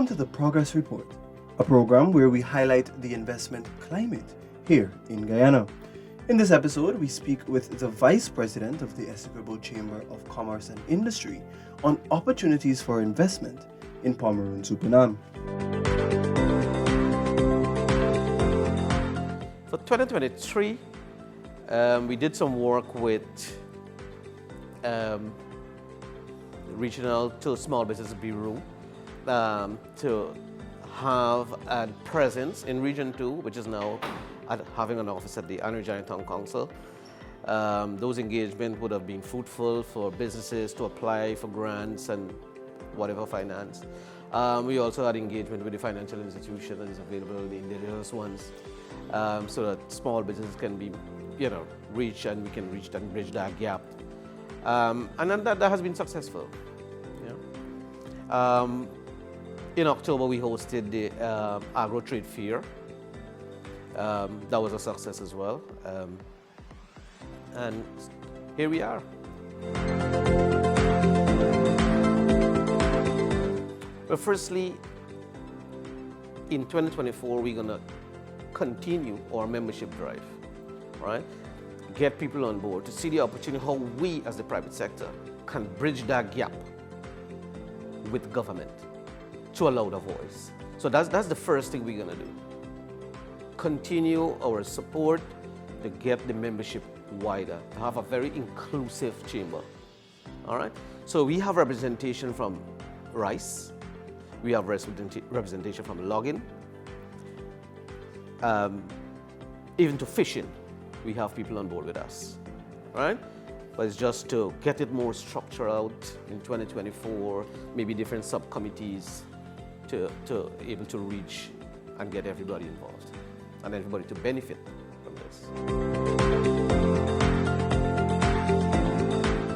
to the Progress Report, a program where we highlight the investment climate here in Guyana. In this episode, we speak with the Vice President of the Essequibo Chamber of Commerce and Industry on opportunities for investment in Pomeroon, Suriname. For 2023, we did some work with Regional to Small Business Bureau to have a presence in Region 2, which is now having an office at the Anrijaya Town Council. Those engagements would have been fruitful for businesses to apply for grants and whatever finance. We also had engagement with the financial institution that is available, the indigenous ones, so that small businesses can be, reached, and we can reach and bridge that gap. And then that has been successful. In October, we hosted the Agro Trade Fair. That was a success as well. And here we are. Well, firstly, in 2024, we're going to continue our membership drive, right? Get people on board to see the opportunity how we as the private sector can bridge that gap with government to a louder voice. So that's the first thing we're going to do. Continue our support to get the membership wider, to have a very inclusive chamber. All right? So we have representation from rice, we have representation from logging, even to fishing, we have people on board with us. All right? But it's just to get it more structured out in 2024, maybe different subcommittees to able to reach and get everybody involved and everybody to benefit from this.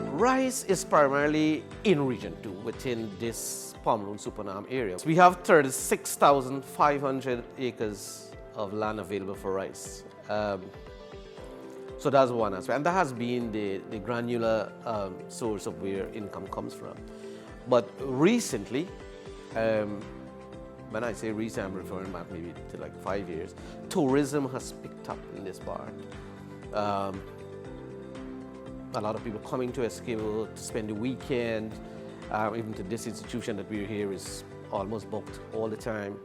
Rice is primarily in Region 2 within this Pomeroon Suriname area. So we have 36,500 acres of land available for rice. So that's one aspect, and that has been the granular source of where income comes from. But recently, when I say recent, I'm referring back maybe to like 5 years, tourism has picked up in this part. A lot of people coming to Essequibo to spend the weekend, even to this institution that we're here is almost booked all the time.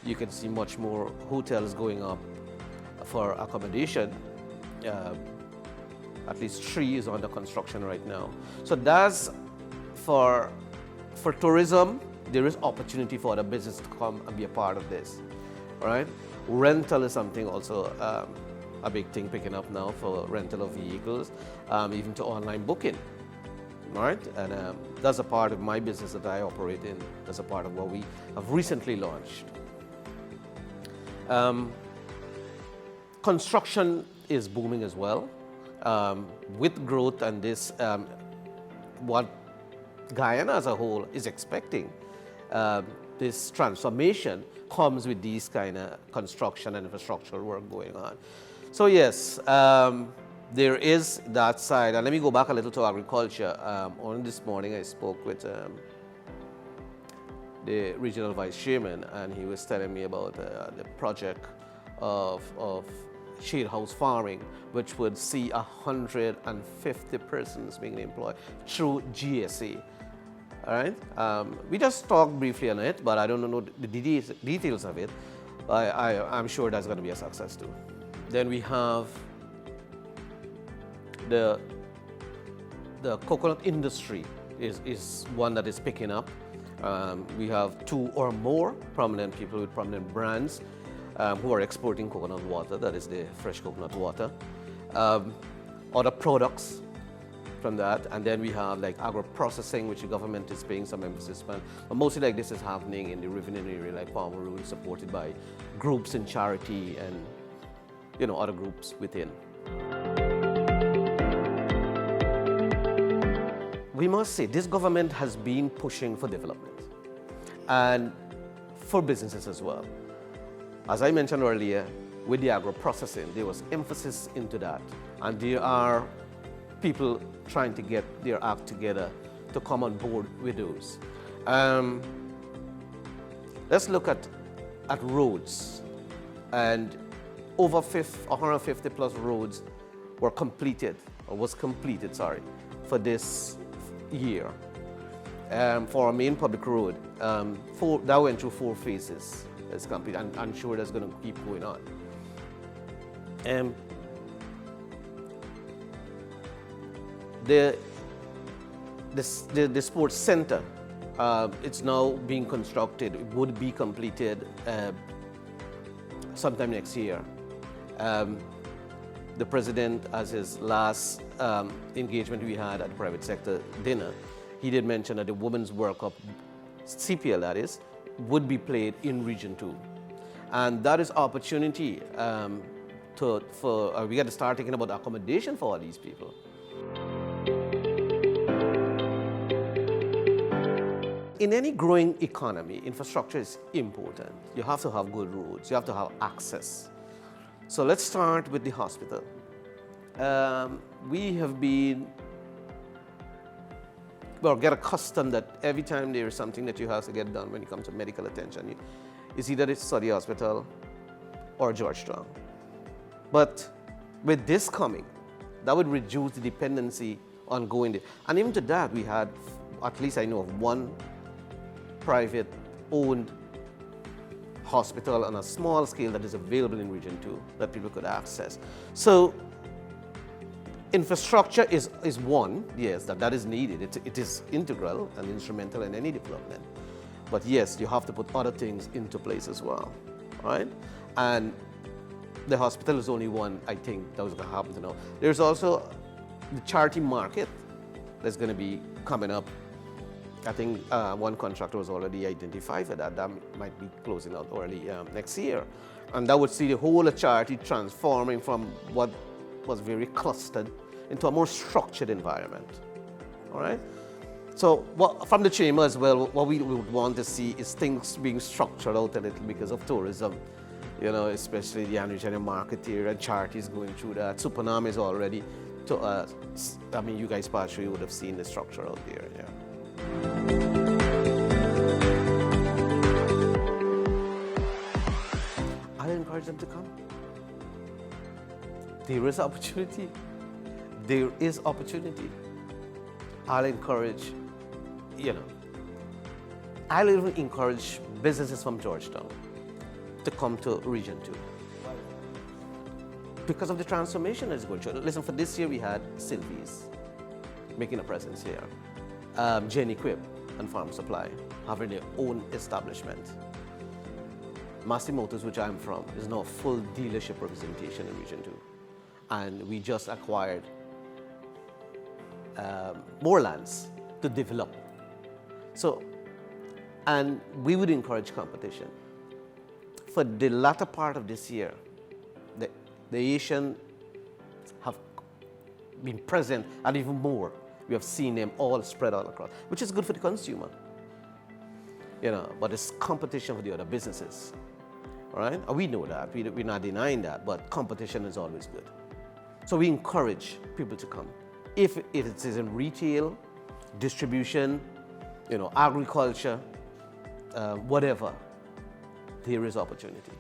You can see much more hotels going up for accommodation. At least 3 is under construction right now. So that's for tourism. There is opportunity for other business to come and be a part of this. All right? Rental is something also a big thing picking up now for rental of vehicles, even to online booking. All right? And that's a part of my business that I operate in. That's a part of what we have recently launched. Construction is booming as well. With growth and this, what Guyana as a whole is expecting, this transformation comes with these kind of construction and infrastructural work going on. So yes, there is that side. And let me go back a little to agriculture. Only this morning I spoke with the regional vice chairman, and he was telling me about the project of shade house farming, which would see 150 persons being employed through GSA. All right? We just talked briefly on it, but I don't know the details of it. I'm sure that's going to be a success too. Then we have the coconut industry is one that is picking up. We have 2 or more prominent people with prominent brands who are exporting coconut water, that is the fresh coconut water. Other products from that, and then we have like agro-processing, which the government is paying some emphasis on. But mostly like this is happening in the riverine area like Pomeroon, supported by groups in charity and other groups within. We must say this government has been pushing for development and for businesses as well. As I mentioned earlier, with the agro-processing, there was emphasis into that, and there are people trying to get their act together to come on board with those. Let's look at roads. And over 150 plus roads were completed, for this year. For our main public road, that went through 4 phases. It's complete, and I'm sure that's going to keep going on. The sports center, it's now being constructed. It would be completed sometime next year. The president, as his last engagement we had at the private sector dinner, he did mention that the Women's World Cup, CPL that is, would be played in Region 2. And that is opportunity we got to start thinking about accommodation for all these people. In any growing economy, infrastructure is important. You have to have good roads, you have to have access. So let's start with the hospital. We have been, get accustomed that every time there is something that you have to get done when it comes to medical attention, it's either it's Study Hospital or Georgetown. But with this coming, that would reduce the dependency on going there. And even to that, we had, at least I know of one private-owned hospital on a small scale that is available in Region 2 that people could access. So infrastructure is one, yes, that is needed. It is integral and instrumental in any development. But yes, you have to put other things into place as well, right? And the hospital is only one, I think, that was going to happen to now. There's also the charity market that's going to be coming up. I think one contractor was already identified for that. That might be closing out early next year. And that would see the whole of charity transforming from what was very clustered into a more structured environment. All right? So from the chamber as well, what we would want to see is things being structured out a little because of tourism, especially the Andrew market here, and charities going through that. Supanam is already, you guys partially would have seen the structure out there. Yeah. I encourage them to come. There is opportunity. There is opportunity. I'll encourage, I'll even encourage businesses from Georgetown to come to Region 2. Because of the transformation that's going through. Listen, for this year we had Sylvie's making a presence here. Jenny Quip and Farm Supply having their own establishment. Massey Motors, which I'm from, is now full dealership representation in Region 2. And we just acquired more lands to develop. So, and we would encourage competition. For the latter part of this year, the Asian have been present, and even more. We have seen them all spread all across, which is good for the consumer. But it's competition for the other businesses. All right? And we know that. We're not denying that, but competition is always good. So we encourage people to come. If it is in retail, distribution, agriculture, whatever, there is opportunity.